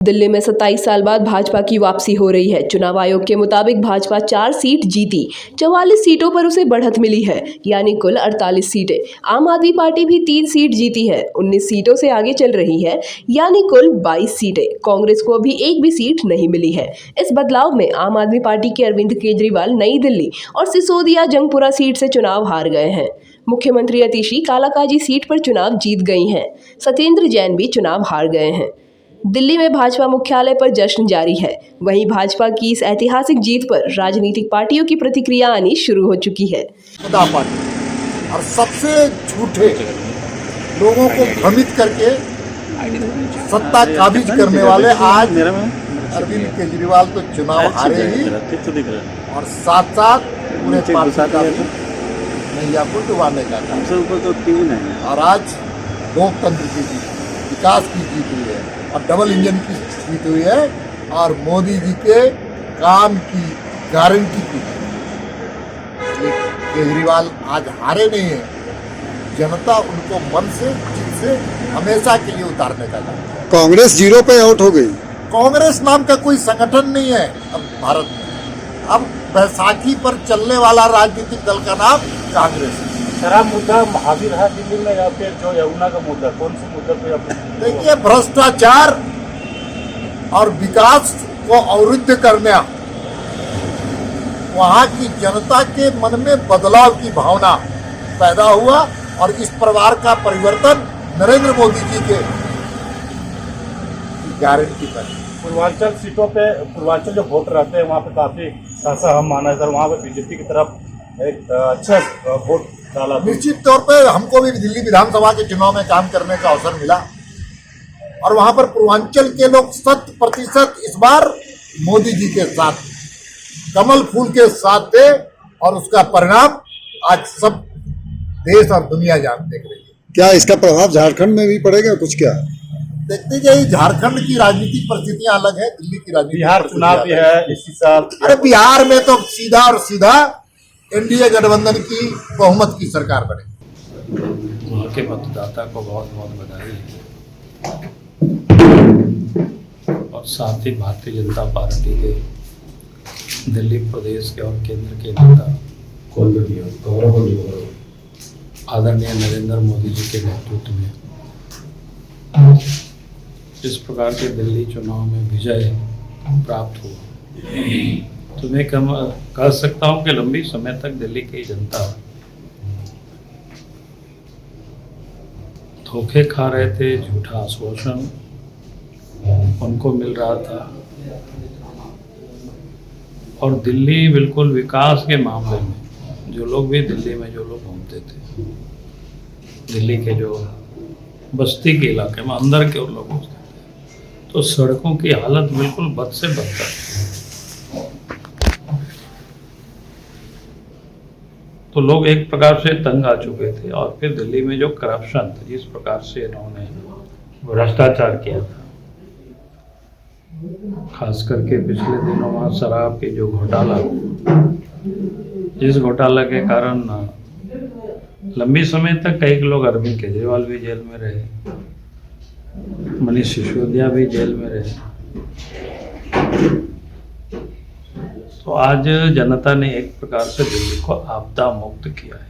दिल्ली में 27 साल बाद भाजपा की वापसी हो रही है। चुनाव आयोग के मुताबिक भाजपा 4 सीट जीती, 44 सीटों पर उसे बढ़त मिली है, यानी कुल 48 सीटें। आम आदमी पार्टी भी 3 सीट जीती है, 19 सीटों से आगे चल रही है, यानी कुल 22 सीटें। कांग्रेस को अभी एक भी सीट नहीं मिली है। इस बदलाव में आम आदमी पार्टी के अरविंद केजरीवाल नई दिल्ली और सिसोदिया जंगपुरा सीट से चुनाव हार गए हैं। मुख्यमंत्री अतिशी कालाकाजी सीट पर चुनाव जीत गई हैं। सत्येंद्र जैन भी चुनाव हार गए हैं। दिल्ली में भाजपा मुख्यालय पर जश्न जारी है। वहीं भाजपा की इस ऐतिहासिक जीत पर राजनीतिक पार्टियों की प्रतिक्रिया आनी शुरू हो चुकी है। और सबसे झूठे लोगों को भ्रमित करके सत्ता काबिज करने वाले आज अरविंद केजरीवाल तो चुनाव हारे ही और साथ साथ पूरे पार्टी का नैया को डुबाने का काम। और आज लोकतंत्र की जीत, विकास की जीत हुई है और डबल इंजन की जीत हुई है और मोदी जी के काम की गारंटी की। केजरीवाल आज हारे नहीं है, जनता उनको मन से चित से हमेशा के लिए उतारने का काम। कांग्रेस 0 पे आउट हो गई। कांग्रेस नाम का कोई संगठन नहीं है अब भारत में। अब बैसाखी पर चलने वाला राजनीतिक दल का नाम कांग्रेस है। शराब मुद्दा महावीर है दिल्ली में या फिर जो यमुना का मुद्दा, कौन से मुद्दा पे? देखिए, भ्रष्टाचार और विकास को अवरुद्ध करना, वहाँ की जनता के मन में बदलाव की भावना पैदा हुआ और इस परिवार का परिवर्तन नरेंद्र मोदी जी के गारंटी पर। पूर्वांचल सीटों पे, पूर्वांचल जो वोट रहते हैं वहाँ पे काफी खासा हम माना है, वहाँ पे बीजेपी की तरफ एक अच्छा वोट डाला। निश्चित तौर पे हमको भी दिल्ली विधानसभा के चुनाव में काम करने का अवसर मिला और वहां पर पूर्वांचल के लोग 100% इस बार मोदी जी के साथ, कमल फूल के साथ थे और उसका परिणाम आज सब देश और दुनिया देख रही है। क्या इसका प्रभाव झारखंड में भी पड़ेगा कुछ? क्या देखते जाइए, झारखंड की राजनीतिक परिस्थितियां अलग है, दिल्ली की राजनीति। बिहार चुनाव भी है इसी साल। अरे बिहार में तो सीधा और सीधा एनडीए गठबंधन की बहुमत की सरकार बनेगी। वहाँ के मतदाता को बहुत बहुत बधाई और साथ ही भारतीय जनता पार्टी के दिल्ली प्रदेश के और केंद्र के नेता आदरणीय नरेंद्र मोदी जी के नेतृत्व में इस प्रकार के दिल्ली चुनाव में विजय प्राप्त हुआ तो मैं कह सकता हूं कि लंबी समय तक दिल्ली की जनता धोखे खा रहे थे, झूठा आश्वासन उनको मिल रहा था और दिल्ली बिल्कुल विकास के मामले में जो लोग भी दिल्ली में जो लोग घूमते थे, दिल्ली के जो बस्ती के इलाके में अंदर के लोग घूमते थे, तो सड़कों की हालत बिल्कुल बद से बदतर। तो लोग एक प्रकार से तंग आ चुके थे और फिर दिल्ली में जो करप्शन था, जिस प्रकार से इन्होंने भ्रष्टाचार किया था, खास करके पिछले दिनों वहाँ शराब के जो घोटाला, जिस घोटाला के कारण लंबी समय तक कई लोग, अरविंद केजरीवाल भी जेल में रहे, मनीष सिसोदिया भी जेल में रहे। तो आज जनता ने एक प्रकार से दिल्ली को आपदा मुक्त किया है।